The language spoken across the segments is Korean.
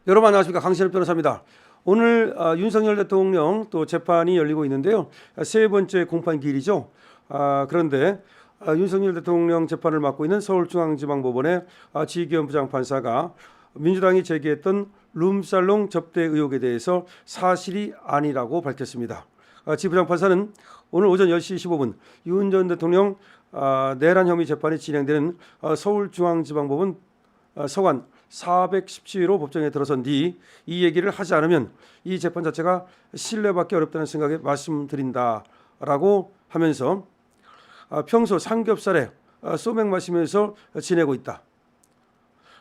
여러분 안녕하십니까, 강신엽 변호사입니다. 오늘 윤석열 대통령 또 재판이 열리고 있는데요. 세 번째 공판기일이죠. 그런데 윤석열 대통령 재판을 맡고 있는 서울중앙지방법원의 지기현 부장판사가 민주당이 제기했던 룸살롱 접대 의혹에 대해서 사실이 아니라고 밝혔습니다. 지 부장판사는 오늘 오전 10시 15분 윤 전 대통령 내란 혐의 재판이 진행되는 서울중앙지방법원 서관 417호 법정에 들어선 뒤 이 얘기를 하지 않으면 이 재판 자체가 신뢰받기 어렵다는 생각에 말씀드린다라고 하면서 평소 삼겹살에 소맥 마시면서 지내고 있다.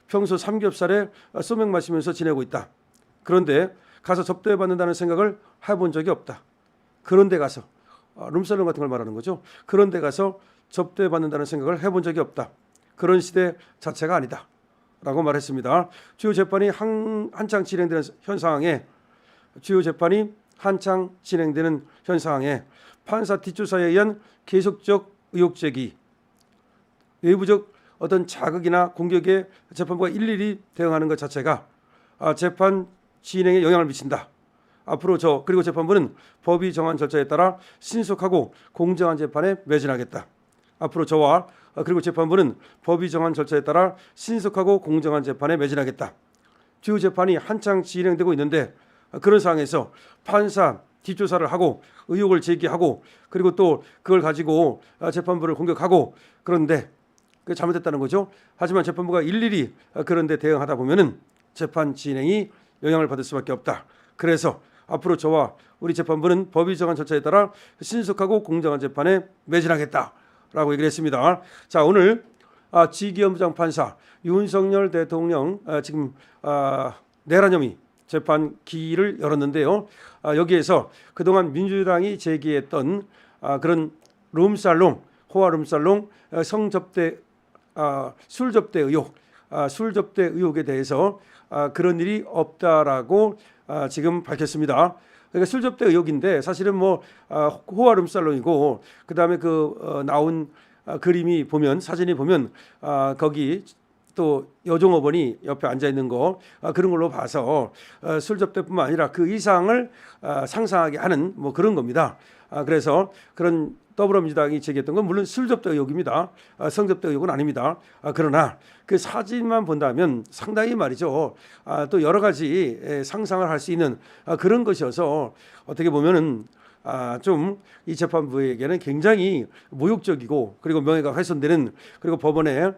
평소 삼겹살에 소맥 마시면서 지내고 있다. 그런데 가서 접대받는다는 생각을 해본 적이 없다. 그런데 가서 룸살롱 같은 걸 말하는 거죠. 그런데 가서 접대받는다는 생각을 해본 적이 없다. 그런 시대 자체가 아니다. 라고 말했습니다. 주요 재판이 한창 진행되는 현 상황에 판사 뒷조사에 의한 계속적 의혹 제기, 외부적 어떤 자극이나 공격에 재판부가 일일이 대응하는 것 자체가 재판 진행에 영향을 미친다. 앞으로 그리고 재판부는 법이 정한 절차에 따라 신속하고 공정한 재판에 매진하겠다. 앞으로 저와 그리고 재판부는 법이 정한 절차에 따라 신속하고 공정한 재판에 매진하겠다. 주요 재판이 한창 진행되고 있는데 그런 상황에서 판사 뒷조사를 하고 의혹을 제기하고 그리고 또 그걸 가지고 재판부를 공격하고, 그런데 그게 잘못됐다는 거죠. 하지만 재판부가 일일이 그런데 대응하다 보면은 재판 진행이 영향을 받을 수밖에 없다. 그래서 앞으로 저와 우리 재판부는 법이 정한 절차에 따라 신속하고 공정한 재판에 매진하겠다. 라고 얘기를 했습니다. 자, 오늘 지기현 부장판사 윤석열 대통령 지금 내란 혐의 재판 기일을 열었는데요. 여기에서 그동안 민주당이 제기했던 그런 룸살롱, 호화 룸살롱 성접대 술 접대 의혹에 대해서 그런 일이 없다라고 지금 밝혔습니다. 그러니까 술 접대 의혹인데 사실은 호화 룸살롱이고 그다음에 나온 그림이 보면, 사진이 보면 거기 또 여종업원이 옆에 앉아 있는 거 그런 걸로 봐서 술 접대뿐만 아니라 그 이상을 상상하게 하는 그런 겁니다. 그래서 그런 더불어민주당이 제기했던 건 물론 술 접대 의혹입니다. 성접대 의혹은 아닙니다. 그러나 그 사진만 본다면 상당히 말이죠. 또 여러 가지 상상을 할 수 있는 그런 것이어서 어떻게 보면은 좀 이 재판부에게는 굉장히 모욕적이고 그리고 명예가 훼손되는, 그리고 법원에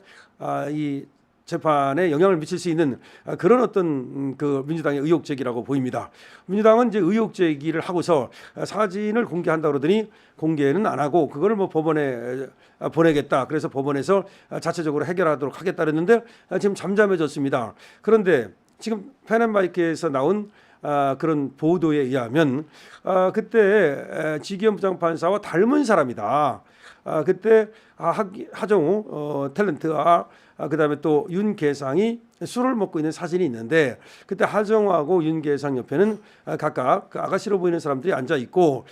이 재판에 영향을 미칠 수 있는 그런 어떤 그 민주당의 의혹 제기라고 보입니다. 민주당은 이제 의혹 제기를 하고서 사진을 공개한다 그러더니 공개는 안 하고 그거를 법원에 보내겠다. 그래서 법원에서 자체적으로 해결하도록 하겠다 그랬는데 지금 잠잠해졌습니다. 그런데 지금 펜앤마이크에서 나온 그런 보도에 의하면 그때 지기현 부장판사와 닮은 사람이다. 그때 하정우 탤런트와 그다음에 또 윤계상이 술을 먹고 있는 사진이 있는데 그때 하정우하고 윤계상 옆에는 각각 그 아가씨로 보이는 사람들이 앉아 있고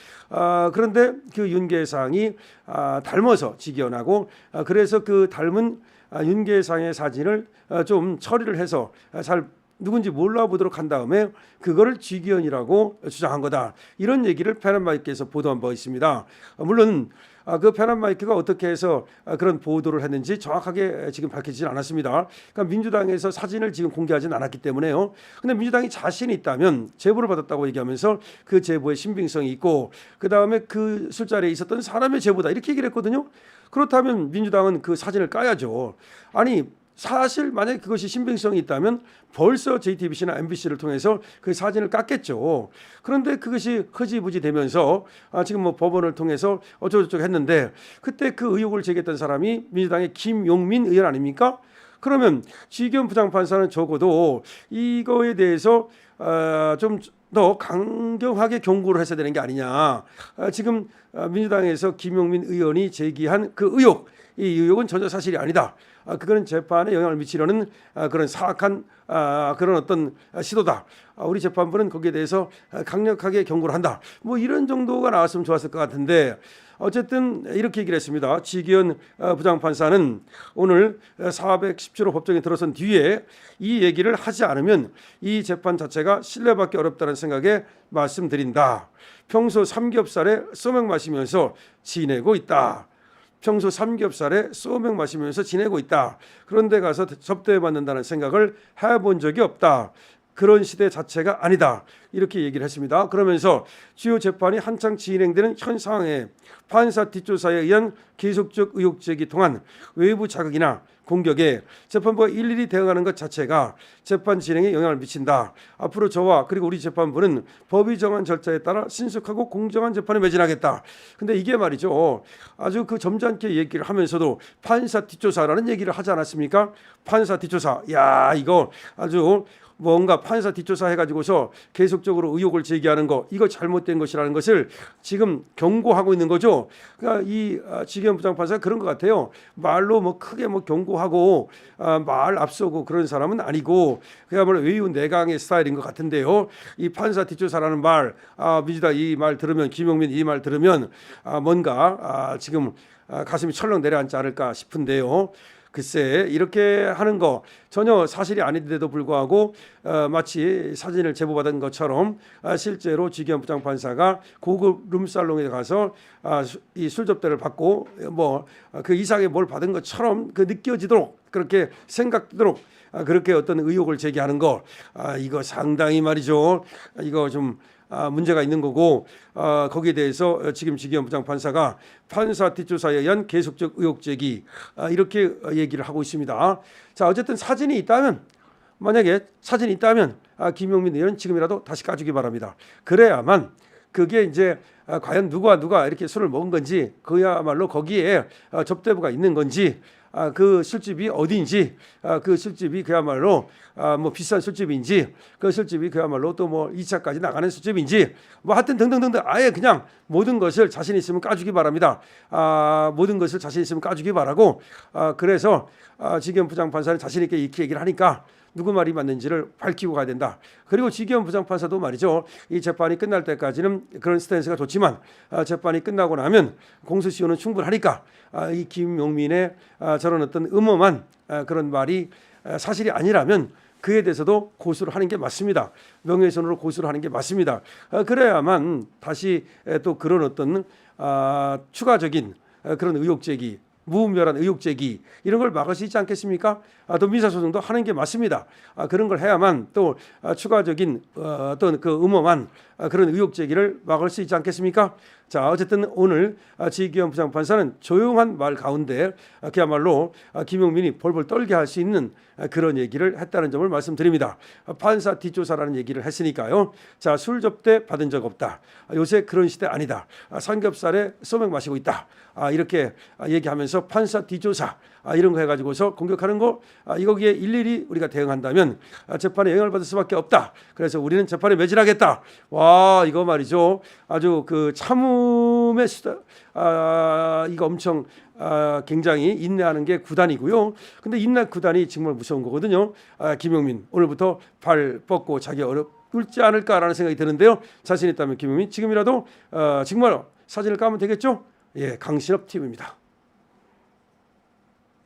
그런데 그 윤계상이 닮아서 지기현하고 그래서 그 닮은 윤계상의 사진을 좀 처리를 해서 잘 누군지 몰라보도록 한 다음에 그거를 지기현이라고 주장한 거다. 이런 얘기를 펜앤마이크에서 보도한 바 있습니다. 물론 그 펜앤마이크가 어떻게 해서 그런 보도를 했는지 정확하게 지금 밝히지는 않았습니다. 그러니까 민주당에서 사진을 지금 공개하지는 않았기 때문에요. 근데 민주당이 자신이 있다면 제보를 받았다고 얘기하면서 그 제보에 신빙성이 있고 그다음에 그 술자리에 있었던 사람의 제보다 이렇게 얘기를 했거든요. 그렇다면 민주당은 그 사진을 까야죠. 아니, 사실 만약에 그것이 신빙성이 있다면 벌써 JTBC나 MBC를 통해서 그 사진을 깠겠죠. 그런데 그것이 흐지부지 되면서 지금 법원을 통해서 어쩌고저쩌고 했는데 그때 그 의혹을 제기했던 사람이 민주당의 김용민 의원 아닙니까? 그러면 지기현 부장판사는 적어도 이거에 대해서 좀 더 강경하게 경고를 했어야 되는 게 아니냐. 지금 민주당에서 김용민 의원이 제기한 그 의혹, 이 의혹은 전혀 사실이 아니다. 그거는 재판에 영향을 미치려는 그런 사악한 그런 어떤 시도다. 우리 재판부는 거기에 대해서 강력하게 경고를 한다. 뭐 이런 정도가 나왔으면 좋았을 것 같은데 어쨌든 이렇게 얘기를 했습니다. 지기현 부장판사는 오늘 417호 법정에 들어선 뒤에 이 얘기를 하지 않으면 이 재판 자체가 신뢰받기 어렵다는 생각에 말씀드린다. 평소 삼겹살에 소맥 마시면서 지내고 있다. 평소 삼겹살에 소맥 마시면서 지내고 있다. 그런데 가서 접대받는다는 생각을 해본 적이 없다. 그런 시대 자체가 아니다. 이렇게 얘기를 했습니다. 그러면서 주요 재판이 한창 진행되는 현 상황에 판사 뒷조사에 의한 계속적 의혹 제기 통한 외부 자극이나 공격에 재판부가 일일이 대응하는 것 자체가 재판 진행에 영향을 미친다. 앞으로 저와 그리고 우리 재판부는 법이 정한 절차에 따라 신속하고 공정한 재판에 매진하겠다. 근데 이게 말이죠. 아주 그 점잖게 얘기를 하면서도 판사 뒷조사라는 얘기를 하지 않았습니까? 판사 뒷조사. 야, 이거 아주 뭔가 판사 뒷조사 해가지고서 계속적으로 의혹을 제기하는 거 이거 잘못된 것이라는 것을 지금 경고하고 있는 거죠. 그러니까 이 지기현 부장판사가 그런 것 같아요. 말로 뭐 크게 뭐 경고하고 말 앞서고 그런 사람은 아니고 그야말로 외유 내강의 스타일인 것 같은데요. 이 판사 뒷조사라는 말, 민주당 이 말 들으면 김용민 이 말 들으면 뭔가 지금 가슴이 철렁 내려앉지 않을까 싶은데요. 글쎄 이렇게 하는 거 전혀 사실이 아닌데도 불구하고 마치 사진을 제보받은 것처럼 실제로 지기현 부장판사가 고급 룸살롱에 가서 이 술접대를 받고 뭐 그 이상의 뭘 받은 것처럼 그 느껴지도록 그렇게 생각되도록 그렇게 어떤 의혹을 제기하는 거 이거 상당히 말이죠. 이거 좀 문제가 있는 거고 거기에 대해서 지금 지기현 부장판사가 판사 뒷조사에 의한 계속적 의혹 제기 이렇게 얘기를 하고 있습니다. 자 어쨌든 사진이 있다면 만약에 사진이 있다면 김용민 의원은 지금이라도 다시 까주기 바랍니다. 그래야만 그게 이제 과연 누가 이렇게 술을 먹은 건지 그야말로 거기에 접대부가 있는 건지 그 술집이 어디인지 그 술집이 그야말로 뭐 비싼 술집인지 그 술집이 그야말로 또 뭐 2차까지 나가는 술집인지 뭐 하여튼 등등등등 아예 그냥 모든 것을 자신 있으면 까주기 바랍니다. 모든 것을 자신 있으면 까주기 바라고 그래서 지기현 부장판사는 자신 있게 이렇게 얘기를 하니까 누구 말이 맞는지를 밝히고 가야 된다. 그리고 지기현 부장판사도 말이죠. 이 재판이 끝날 때까지는 그런 스탠스가 좋지만 재판이 끝나고 나면 공소시효는 충분하니까 이 김용민의 저런 어떤 음험한 그런 말이 사실이 아니라면 그에 대해서도 고소를 하는 게 맞습니다. 명예훼손으로 고소를 하는 게 맞습니다. 그래야만 다시 또 그런 어떤 추가적인 그런 의혹 제기 무분별한 의혹 제기 이런 걸 막을 수 있지 않겠습니까? 또 민사소송도 하는 게 맞습니다. 그런 걸 해야만 또 추가적인 어떤 그 음험한 그런 의혹 제기를 막을 수 있지 않겠습니까? 자 어쨌든 오늘 지기현 부장판사는 조용한 말 가운데 그야말로 김용민이 벌벌 떨게 할 수 있는 그런 얘기를 했다는 점을 말씀드립니다. 판사 뒷조사라는 얘기를 했으니까요. 자 술 접대 받은 적 없다. 요새 그런 시대 아니다. 삼겹살에 소맥 마시고 있다. 이렇게 얘기하면서 판사 뒷조사 이런 거 해가지고서 공격하는 거 이거기에 일일이 우리가 대응한다면 재판에 영향을 받을 수밖에 없다. 그래서 우리는 재판에 매진하겠다. 와 이거 말이죠. 아주 그 참음의 수다 이거 엄청 굉장히 인내하는 게 구단이고요. 근데 인내 구단이 정말 무서운 거거든요. 김용민 오늘부터 발 뻗고 자기 어렵지 않을까라는 생각이 드는데요. 자신 있다면 김용민 지금이라도 정말 사진을 까면 되겠죠? 예, 강신업 TV입니다.